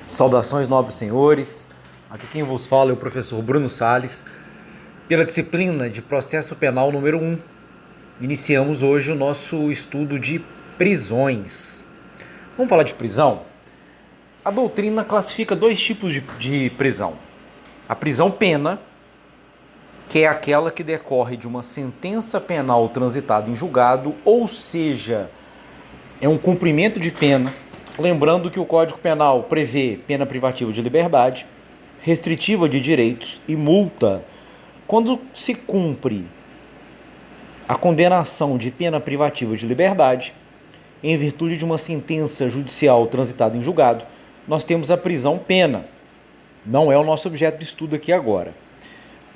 Saudações, nobres senhores. Aqui quem vos fala é o professor Bruno Salles. Pela disciplina de Processo Penal número 1, iniciamos hoje o nosso estudo de prisões. Vamos falar de prisão? A doutrina classifica dois tipos de prisão. A prisão pena, que é aquela que decorre de uma sentença penal transitada em julgado, ou seja, é um cumprimento de pena. Lembrando que o Código Penal prevê pena privativa de liberdade, restritiva de direitos e multa quando se cumpre a condenação de pena privativa de liberdade em virtude de uma sentença judicial transitada em julgado. Nós temos a prisão pena. Não é o nosso objeto de estudo aqui agora,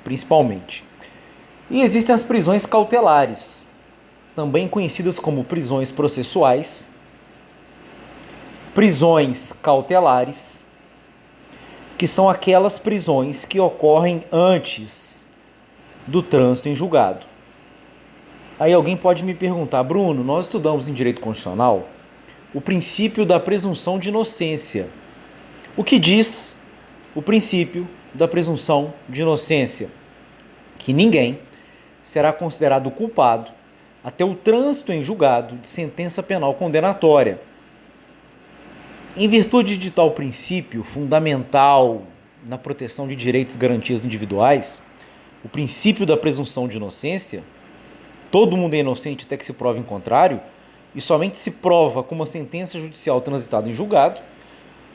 principalmente. E existem as prisões cautelares, também conhecidas como prisões processuais. Prisões cautelares, que são aquelas prisões que ocorrem antes do trânsito em julgado. Aí alguém pode me perguntar: Bruno, nós estudamos em direito constitucional o princípio da presunção de inocência. O que diz o princípio da presunção de inocência? Que ninguém será considerado culpado até o trânsito em julgado de sentença penal condenatória. Em virtude de tal princípio fundamental na proteção de direitos e garantias individuais, o princípio da presunção de inocência, todo mundo é inocente até que se prove em contrário, e somente se prova com uma sentença judicial transitada em julgado.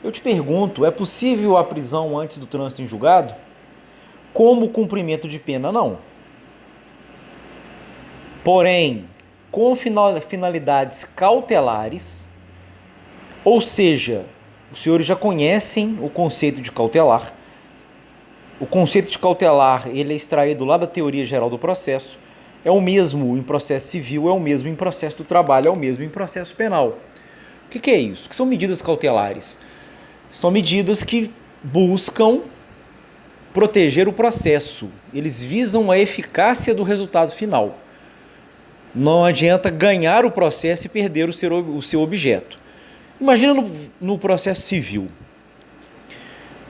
Eu te pergunto, é possível a prisão antes do trânsito em julgado? Como cumprimento de pena, não. Porém, com finalidades cautelares, ou seja, os senhores já conhecem o conceito de cautelar. O conceito de cautelar, ele é extraído lá da teoria geral do processo. É o mesmo em processo civil, é o mesmo em processo do trabalho, é o mesmo em processo penal. O que é isso? O que são medidas cautelares? São medidas que buscam proteger o processo. Eles visam a eficácia do resultado final. Não adianta ganhar o processo e perder o seu objeto. Imagina no processo civil.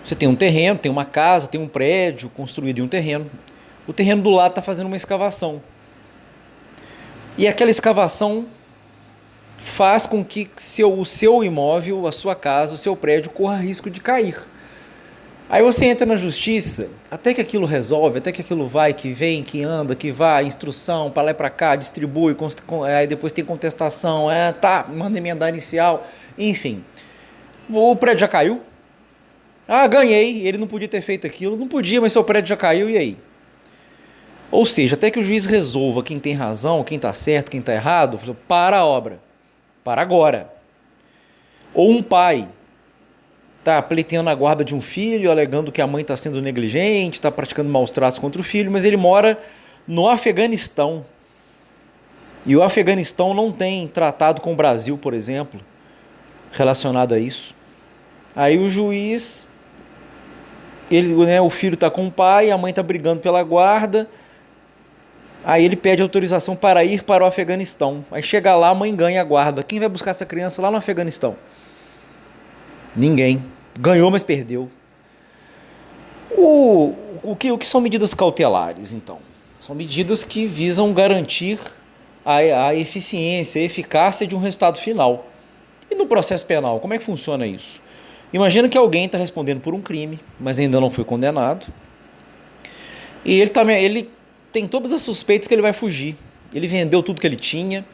Você tem um terreno, tem uma casa, tem um prédio construído em um terreno. O terreno do lado está fazendo uma escavação. E aquela escavação faz com que o seu imóvel, a sua casa, o seu prédio corra risco de cair. Aí você entra na justiça, até que aquilo resolve, até que aquilo vai, que vem, que anda, que vai, instrução, para lá e para cá, distribui, aí depois tem contestação, manda emendar inicial, enfim. O prédio já caiu? Ganhei, ele não podia ter feito aquilo. Não podia, mas seu prédio já caiu, e aí? Ou seja, até que o juiz resolva quem tem razão, quem está certo, quem está errado, para a obra, para agora. Ou um pai está pleiteando a guarda de um filho, alegando que a mãe está sendo negligente, está praticando maus tratos contra o filho, mas ele mora no Afeganistão. E o Afeganistão não tem tratado com o Brasil, por exemplo, relacionado a isso. Aí o juiz, o filho está com o pai, a mãe está brigando pela guarda, aí ele pede autorização para ir para o Afeganistão. Aí chega lá, a mãe ganha a guarda. Quem vai buscar essa criança lá no Afeganistão? Ninguém. Ganhou, mas perdeu. O que são medidas cautelares, então? São medidas que visam garantir a eficiência, a eficácia de um resultado final. E no processo penal, como é que funciona isso? Imagina que alguém está respondendo por um crime, mas ainda não foi condenado. E ele tem todas as suspeitas que ele vai fugir. Ele vendeu tudo que ele tinha,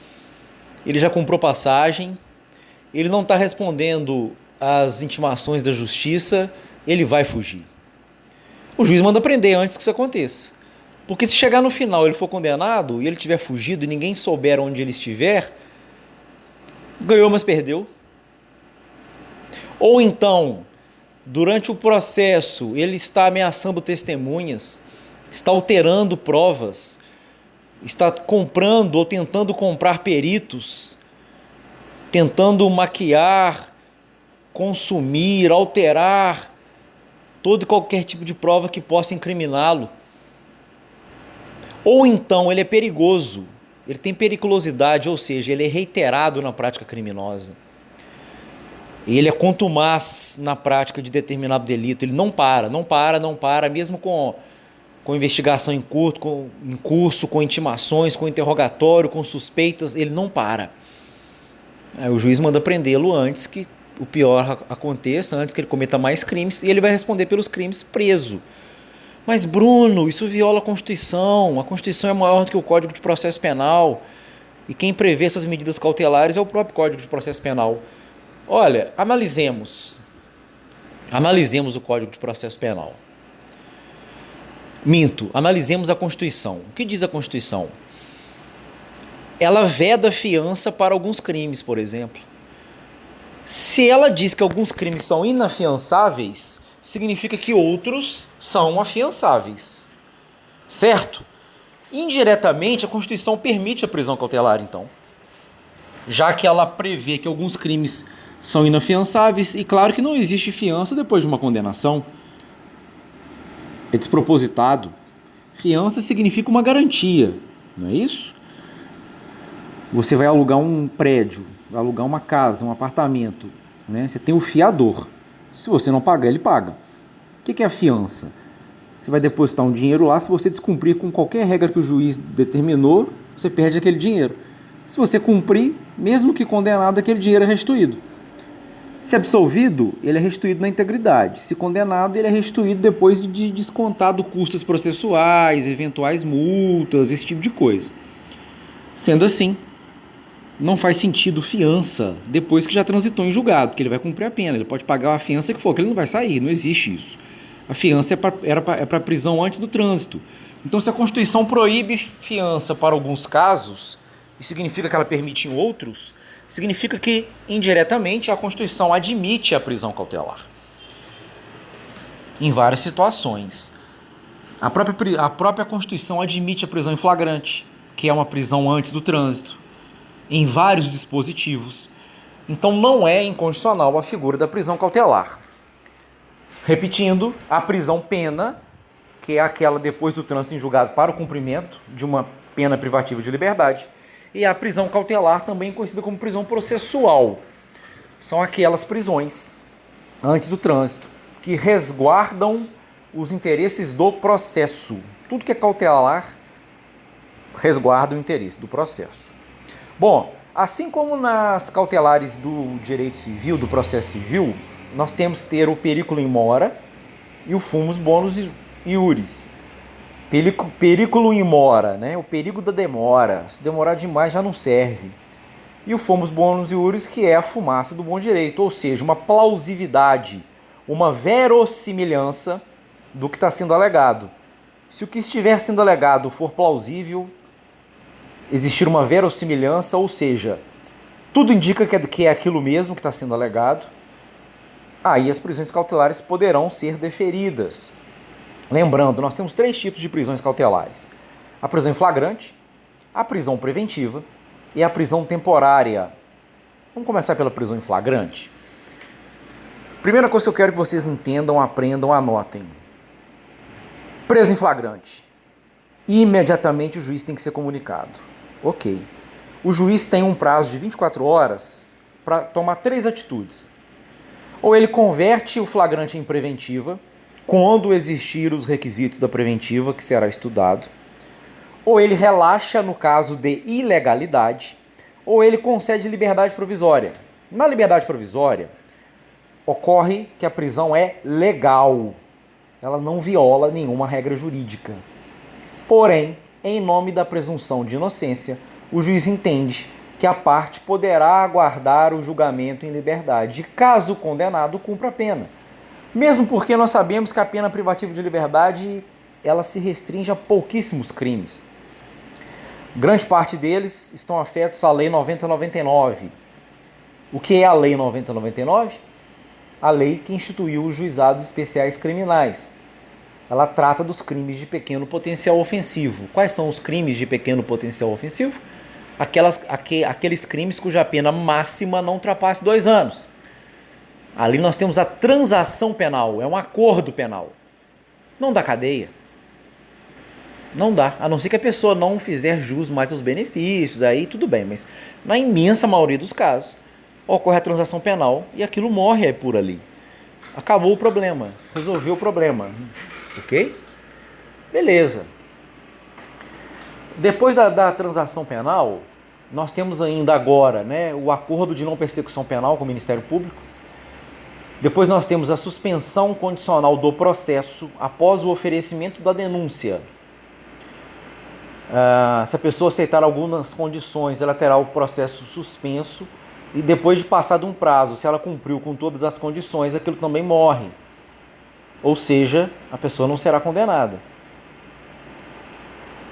ele já comprou passagem, ele não está respondendo às intimações da justiça, ele vai fugir. O juiz manda prender antes que isso aconteça. Porque se chegar no final ele for condenado e ele tiver fugido e ninguém souber onde ele estiver, ganhou, mas perdeu. Ou então, durante o processo, ele está ameaçando testemunhas, está alterando provas, está comprando ou tentando comprar peritos, tentando maquiar, consumir, alterar todo e qualquer tipo de prova que possa incriminá-lo. Ou então ele é perigoso, ele tem periculosidade, ou seja, ele é reiterado na prática criminosa. Ele é contumaz na prática de determinado delito, ele não para, mesmo com investigação em curso, com intimações, com interrogatório, com suspeitas, ele não para. Aí o juiz manda prendê-lo antes que o pior aconteça, antes que ele cometa mais crimes, e ele vai responder pelos crimes preso. Mas Bruno, isso viola a Constituição é maior do que o Código de Processo Penal, e quem prevê essas medidas cautelares é o próprio Código de Processo Penal. Olha, analisemos o Código de Processo Penal. Analisemos a Constituição. O que diz a Constituição? Ela veda fiança para alguns crimes, por exemplo. Se ela diz que alguns crimes são inafiançáveis, significa que outros são afiançáveis. Certo? Indiretamente, a Constituição permite a prisão cautelar, então. Já que ela prevê que alguns crimes são inafiançáveis, e claro que não existe fiança depois de uma condenação. É despropositado. Fiança significa uma garantia, não é isso? Você vai alugar um prédio, vai alugar uma casa, um apartamento, né? Você tem o fiador. Se você não pagar, ele paga. O que é a fiança? Você vai depositar um dinheiro lá, se você descumprir com qualquer regra que o juiz determinou, você perde aquele dinheiro. Se você cumprir, mesmo que condenado, aquele dinheiro é restituído. Se absolvido, ele é restituído na integridade. Se condenado, ele é restituído depois de descontado custas processuais, eventuais multas, esse tipo de coisa. Sendo assim, não faz sentido fiança depois que já transitou em julgado, porque ele vai cumprir a pena, ele pode pagar a fiança que for, que ele não vai sair, não existe isso. A fiança é para prisão antes do trânsito. Então, se a Constituição proíbe fiança para alguns casos, e significa que ela permite em outros, significa que, indiretamente, a Constituição admite a prisão cautelar. Em várias situações. A própria Constituição admite a prisão em flagrante, que é uma prisão antes do trânsito, em vários dispositivos. Então, não é inconstitucional a figura da prisão cautelar. Repetindo, a prisão pena, que é aquela depois do trânsito em julgado para o cumprimento de uma pena privativa de liberdade, e a prisão cautelar, também conhecida como prisão processual. São aquelas prisões antes do trânsito que resguardam os interesses do processo. Tudo que é cautelar resguarda o interesse do processo. Bom, assim como nas cautelares do direito civil, do processo civil, nós temos que ter o periculum in mora e o fumus bonus iuris. Periculum in mora, né? O perigo da demora. Se demorar demais já não serve. E o fumus bonus iuris, que é a fumaça do bom direito, ou seja, uma plausividade, uma verossimilhança do que está sendo alegado. Se o que estiver sendo alegado for plausível, existir uma verossimilhança, ou seja, tudo indica que é aquilo mesmo que está sendo alegado, aí as prisões cautelares poderão ser deferidas. Lembrando, nós temos 3 tipos de prisões cautelares: a prisão em flagrante, a prisão preventiva e a prisão temporária. Vamos começar pela prisão em flagrante. Primeira coisa que eu quero que vocês entendam, aprendam, anotem. Preso em flagrante. Imediatamente o juiz tem que ser comunicado. Ok. O juiz tem um prazo de 24 horas para tomar 3 atitudes. Ou ele converte o flagrante em preventiva, quando existir os requisitos da preventiva, que será estudado. Ou ele relaxa no caso de ilegalidade, ou ele concede liberdade provisória. Na liberdade provisória, ocorre que a prisão é legal. Ela não viola nenhuma regra jurídica. Porém, em nome da presunção de inocência, o juiz entende que a parte poderá aguardar o julgamento em liberdade, caso o condenado cumpra a pena. Mesmo porque nós sabemos que a pena privativa de liberdade ela se restringe a pouquíssimos crimes. Grande parte deles estão afetos à Lei 9099. O que é a Lei 9099? A lei que instituiu os juizados especiais criminais. Ela trata dos crimes de pequeno potencial ofensivo. Quais são os crimes de pequeno potencial ofensivo? Aqueles crimes cuja pena máxima não ultrapasse 2 anos. Ali nós temos a transação penal, é um acordo penal. Não dá cadeia. Não dá, a não ser que a pessoa não fizer jus mais aos benefícios, aí tudo bem, mas na imensa maioria dos casos, ocorre a transação penal e aquilo morre por ali. Acabou o problema, resolveu o problema, ok? Beleza. Depois da transação penal, nós temos ainda agora, né, o acordo de não persecução penal com o Ministério Público. Depois nós temos a suspensão condicional do processo após o oferecimento da denúncia. Se a pessoa aceitar algumas condições, ela terá o processo suspenso e depois de passado um prazo, se ela cumpriu com todas as condições, aquilo também morre. Ou seja, a pessoa não será condenada.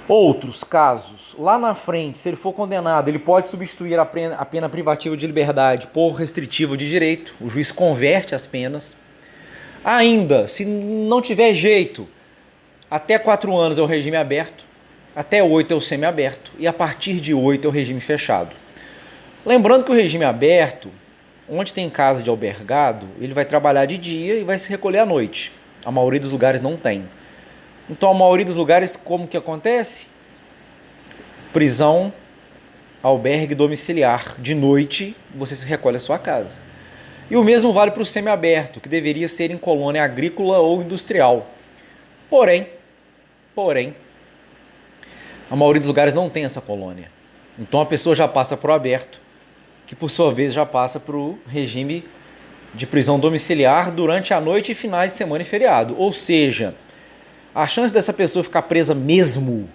Outros casos, lá na frente, se ele for condenado, ele pode substituir a pena privativa de liberdade por restritiva de direito, o juiz converte as penas. Ainda, se não tiver jeito, até 4 anos é o regime aberto, até 8 é o semiaberto e a partir de 8 é o regime fechado. Lembrando que o regime aberto, onde tem casa de albergado, ele vai trabalhar de dia e vai se recolher à noite. A maioria dos lugares não tem. Então, a maioria dos lugares, como que acontece? Prisão, albergue domiciliar. De noite, você se recolhe à sua casa. E o mesmo vale para o semiaberto, que deveria ser em colônia agrícola ou industrial. Porém, a maioria dos lugares não tem essa colônia. Então, a pessoa já passa para o aberto, que por sua vez já passa para o regime de prisão domiciliar durante a noite e finais de semana e feriado. Ou seja, a chance dessa pessoa ficar presa mesmo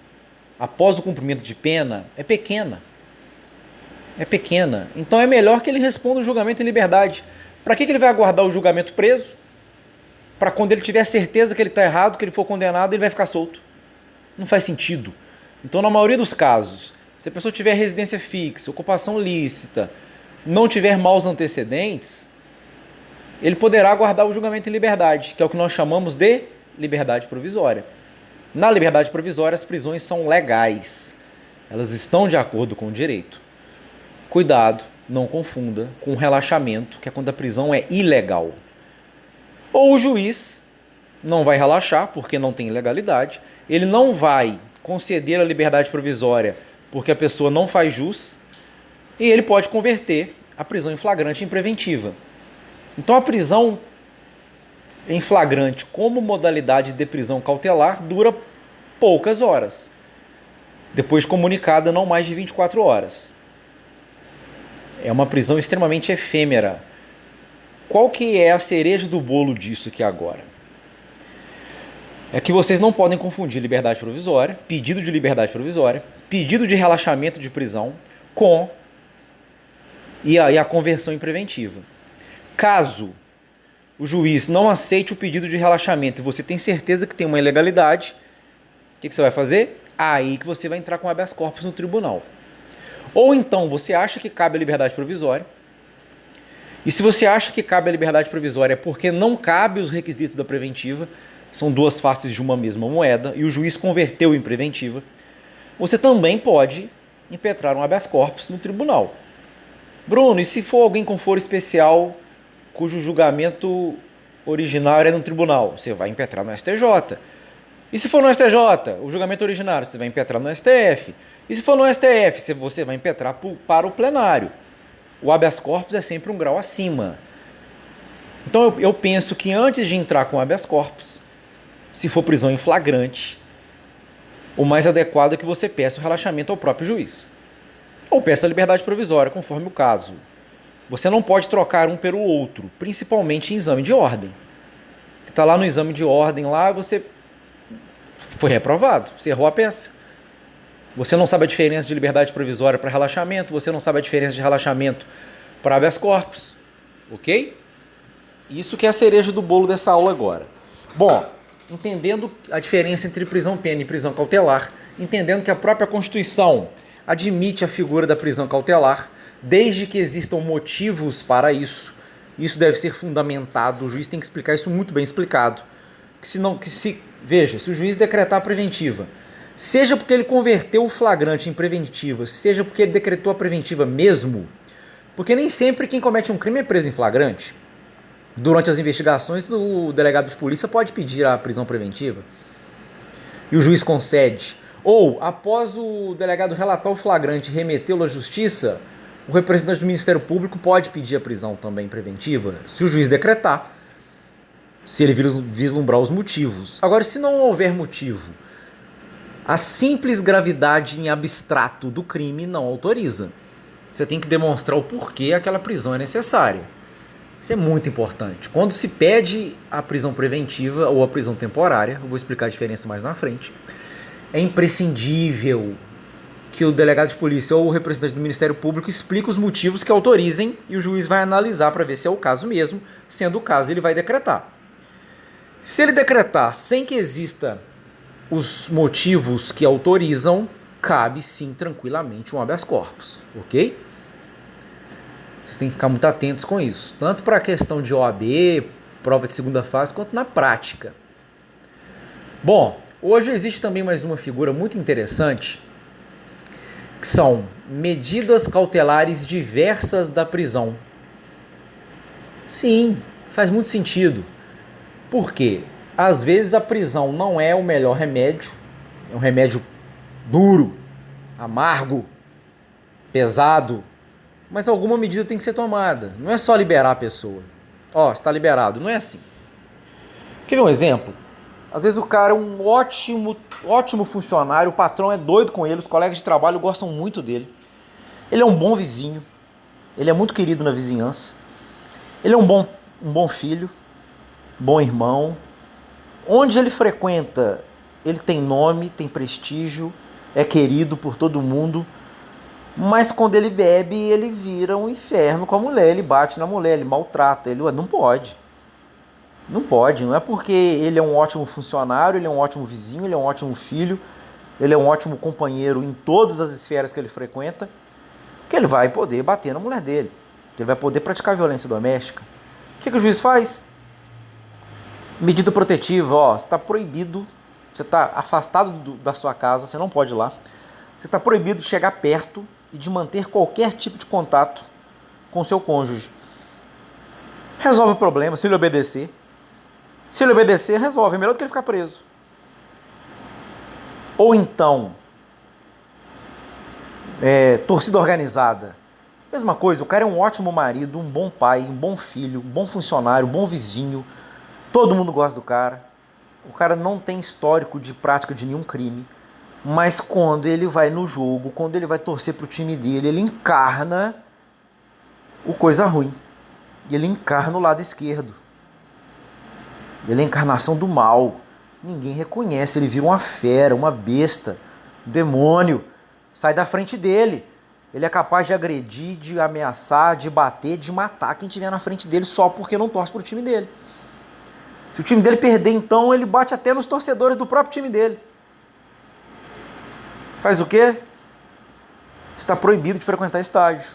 após o cumprimento de pena é pequena. É pequena. Então é melhor que ele responda o julgamento em liberdade. Para que ele vai aguardar o julgamento preso? Para quando ele tiver certeza que ele está errado, que ele for condenado, ele vai ficar solto. Não faz sentido. Então, na maioria dos casos, se a pessoa tiver residência fixa, ocupação lícita, não tiver maus antecedentes, ele poderá aguardar o julgamento em liberdade, que é o que nós chamamos de liberdade provisória. Na liberdade provisória, as prisões são legais. Elas estão de acordo com o direito. Cuidado, não confunda com relaxamento, que é quando a prisão é ilegal. Ou o juiz não vai relaxar, porque não tem ilegalidade. Ele não vai conceder a liberdade provisória, porque a pessoa não faz jus. E ele pode converter a prisão em flagrante em preventiva. Então, a prisão em flagrante como modalidade de prisão cautelar dura poucas horas, depois comunicada não mais de 24 horas. É uma prisão extremamente efêmera. Qual que é a cereja do bolo disso aqui agora? É que vocês não podem confundir liberdade provisória, pedido de liberdade provisória, pedido de relaxamento de prisão com a conversão em preventiva. Caso o juiz não aceite o pedido de relaxamento e você tem certeza que tem uma ilegalidade, o que você vai fazer? Aí que você vai entrar com habeas corpus no tribunal. Ou então você acha que cabe a liberdade provisória, e se você acha que cabe a liberdade provisória é porque não cabe os requisitos da preventiva, são duas faces de uma mesma moeda, e o juiz converteu em preventiva, você também pode impetrar um habeas corpus no tribunal. Bruno, e se for alguém com foro especial cujo julgamento originário é no tribunal? Você vai impetrar no STJ. E se for no STJ, o julgamento originário, você vai impetrar no STF. E se for no STF, você vai impetrar para o plenário. O habeas corpus é sempre um grau acima. Então eu penso que antes de entrar com habeas corpus, se for prisão em flagrante, o mais adequado é que você peça o relaxamento ao próprio juiz. Ou peça a liberdade provisória, conforme o caso. Você não pode trocar um pelo outro, principalmente em exame de ordem. Você está lá no exame de ordem, lá você foi reprovado, você errou a peça. Você não sabe a diferença de liberdade provisória para relaxamento, você não sabe a diferença de relaxamento para habeas corpus, ok? Isso que é a cereja do bolo dessa aula agora. Bom, entendendo a diferença entre prisão pena e prisão cautelar, entendendo que a própria Constituição admite a figura da prisão cautelar, desde que existam motivos para isso. Isso deve ser fundamentado, o juiz tem que explicar isso muito bem explicado. Veja, se o juiz decretar a preventiva, seja porque ele converteu o flagrante em preventiva, seja porque ele decretou a preventiva mesmo, porque nem sempre quem comete um crime é preso em flagrante. Durante as investigações, o delegado de polícia pode pedir a prisão preventiva e o juiz concede. Ou, após o delegado relatar o flagrante e remetê-lo à justiça, O representante do Ministério Público pode pedir a prisão também preventiva, se o juiz decretar, se ele vislumbrar os motivos. Agora, se não houver motivo, a simples gravidade em abstrato do crime não autoriza. Você tem que demonstrar o porquê aquela prisão é necessária. Isso é muito importante. Quando se pede a prisão preventiva ou a prisão temporária, eu vou explicar a diferença mais na frente, é imprescindível que o delegado de polícia ou o representante do Ministério Público explique os motivos que autorizem e o juiz vai analisar para ver se é o caso mesmo. Sendo o caso, ele vai decretar. Se ele decretar sem que exista os motivos que autorizam, cabe sim tranquilamente um habeas corpus, ok? Vocês têm que ficar muito atentos com isso, tanto para a questão de OAB, prova de segunda fase, quanto na prática. Bom, hoje existe também mais uma figura muito interessante, que são medidas cautelares diversas da prisão. Sim, faz muito sentido. Por quê? Às vezes a prisão não é o melhor remédio, é um remédio duro, amargo, pesado, mas alguma medida tem que ser tomada. Não é só liberar a pessoa. Ó, está liberado. Não é assim. Quer ver um exemplo? Às vezes o cara é um ótimo funcionário, o patrão é doido com ele, os colegas de trabalho gostam muito dele. Ele é um bom vizinho, ele é muito querido na vizinhança, ele é um bom filho, bom irmão. Onde ele frequenta, ele tem nome, tem prestígio, é querido por todo mundo, mas quando ele bebe, ele vira um inferno com a mulher, ele bate na mulher, ele maltrata, ele não pode. Não pode, não é porque ele é um ótimo funcionário, ele é um ótimo vizinho, ele é um ótimo filho, ele é um ótimo companheiro em todas as esferas que ele frequenta, que ele vai poder bater na mulher dele, que ele vai poder praticar violência doméstica. O que o juiz faz? Medida protetiva, ó, você está proibido, você está afastado da sua casa, você não pode ir lá, você está proibido de chegar perto e de manter qualquer tipo de contato com o seu cônjuge. Resolve o problema, se ele obedecer. Se ele obedecer, resolve. É melhor do que ele ficar preso. Ou então, torcida organizada. Mesma coisa, o cara é um ótimo marido, um bom pai, um bom filho, um bom funcionário, um bom vizinho. Todo mundo gosta do cara. O cara não tem histórico de prática de nenhum crime. Mas quando ele vai no jogo, quando ele vai torcer pro time dele, ele encarna o coisa ruim. E ele encarna o lado esquerdo. Ele é a encarnação do mal. Ninguém reconhece, ele vira uma fera, uma besta, um demônio. Sai da frente dele. Ele é capaz de agredir, de ameaçar, de bater, de matar quem estiver na frente dele só porque não torce pro time dele. Se o time dele perder, então, ele bate até nos torcedores do próprio time dele. Faz o quê? Está proibido de frequentar estádio.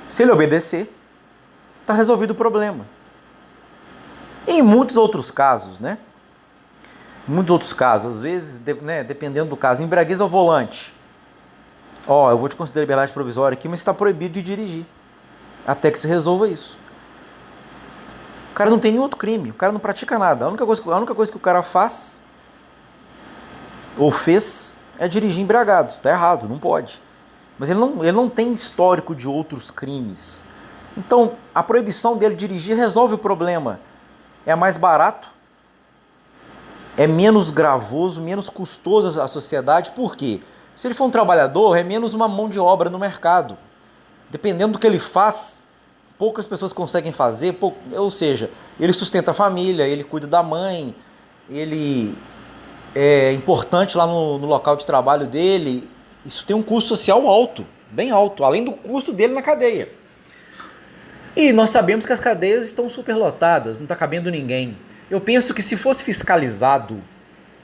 Se ele obedecer, está resolvido o problema. Em muitos outros casos, né? Muitos outros casos, às vezes, dependendo do caso, embriaguez ao volante. Ó, eu vou te considerar liberdade provisória aqui, mas está proibido de dirigir. Até que se resolva isso. O cara não tem nenhum outro crime, o cara não pratica nada. A única coisa que o cara faz, ou fez, é dirigir embriagado. Tá errado, não pode. Mas ele não tem histórico de outros crimes. Então, a proibição dele dirigir resolve o problema. É mais barato, é menos gravoso, menos custoso à sociedade. Por quê? Se ele for um trabalhador, é menos uma mão de obra no mercado. Dependendo do que ele faz, poucas pessoas conseguem fazer, ou seja, ele sustenta a família, ele cuida da mãe, ele é importante lá no local de trabalho dele. Isso tem um custo social alto, bem alto, além do custo dele na cadeia. E nós sabemos que as cadeias estão superlotadas, não está cabendo ninguém. Eu penso que se fosse fiscalizado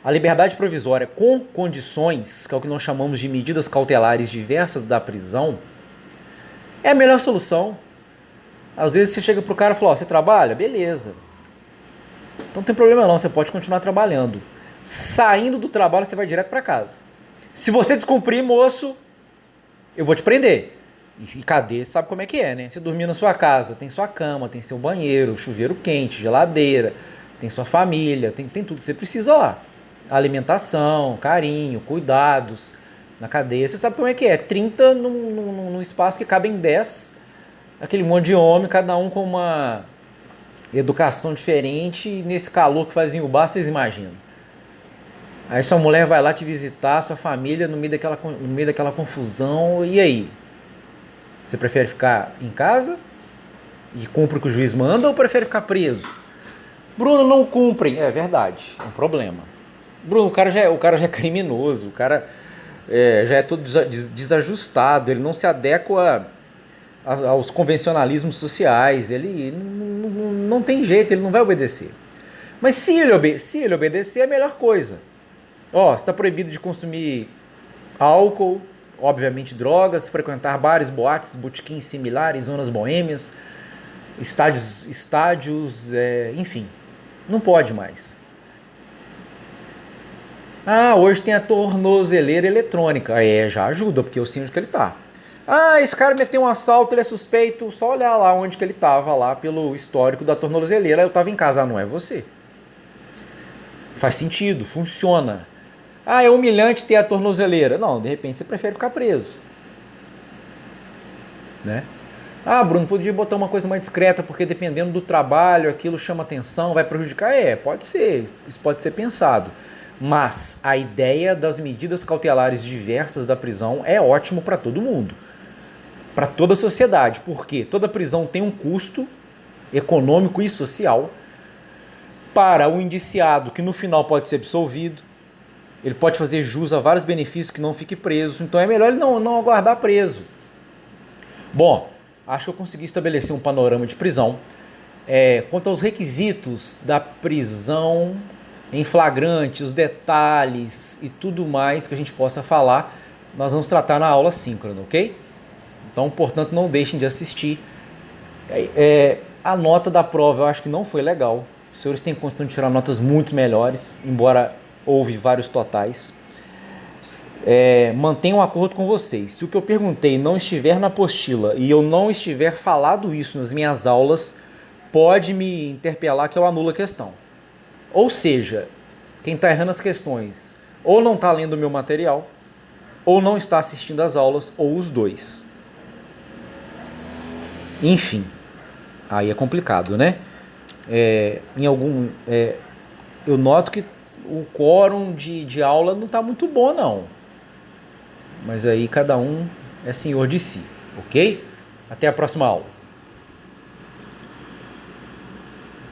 a liberdade provisória com condições, que é o que nós chamamos de medidas cautelares diversas da prisão, é a melhor solução. Às vezes você chega pro cara e fala, ó, você trabalha? Beleza. Então não tem problema não, você pode continuar trabalhando. Saindo do trabalho, você vai direto para casa. Se você descumprir, moço, eu vou te prender. E cadeia, você sabe como é que é, né? Você dormir na sua casa, tem sua cama, tem seu banheiro, chuveiro quente, geladeira, tem sua família, tem tudo que você precisa lá. Alimentação, carinho, cuidados, na cadeia. Você sabe como é que é, 30 num espaço que cabem 10, aquele monte de homem, cada um com uma educação diferente, e nesse calor que fazia o bar, vocês imaginam. Aí sua mulher vai lá te visitar, sua família, no meio daquela confusão, e aí? Você prefere ficar em casa e cumpre o que o juiz manda ou prefere ficar preso? Bruno, não cumprem. É verdade, é um problema. Bruno, o cara já é criminoso, o cara já é todo desajustado, ele não se adequa aos convencionalismos sociais, ele não tem jeito, ele não vai obedecer. Mas se ele obedecer, é a melhor coisa. Ó, está proibido de consumir álcool, obviamente drogas, frequentar bares, boates, botequins similares, zonas boêmias, estádios, enfim, não pode mais. Ah, hoje tem a tornozeleira eletrônica. Já ajuda, porque eu sei onde que ele tá. Ah, esse cara meteu um assalto, ele é suspeito. Só olhar lá onde que ele tava, lá pelo histórico da tornozeleira. Eu tava em casa, não é você. Faz sentido, funciona. Ah, é humilhante ter a tornozeleira. Não, de repente você prefere ficar preso. Né? Ah, Bruno, podia botar uma coisa mais discreta, porque dependendo do trabalho, aquilo chama atenção, vai prejudicar? Pode ser. Isso pode ser pensado. Mas a ideia das medidas cautelares diversas da prisão é ótimo para todo mundo. Para toda a sociedade. Porque toda prisão tem um custo econômico e social para o indiciado, que no final pode ser absolvido. Ele pode fazer jus a vários benefícios que não fique preso. Então é melhor ele não aguardar preso. Bom, acho que eu consegui estabelecer um panorama de prisão. Quanto aos requisitos da prisão em flagrante, os detalhes e tudo mais que a gente possa falar, nós vamos tratar na aula síncrona, ok? Então, portanto, não deixem de assistir. A nota da prova eu acho que não foi legal. Os senhores têm condição de tirar notas muito melhores, embora houve vários totais. Mantenho um acordo com vocês. Se o que eu perguntei não estiver na apostila e eu não estiver falado isso nas minhas aulas, pode me interpelar que eu anulo a questão. Ou seja, quem está errando as questões ou não está lendo o meu material, ou não está assistindo às aulas, ou os dois. Enfim, aí é complicado, né? Eu noto que o quórum de aula não está muito bom, não. Mas aí cada um é senhor de si, ok? Até a próxima aula.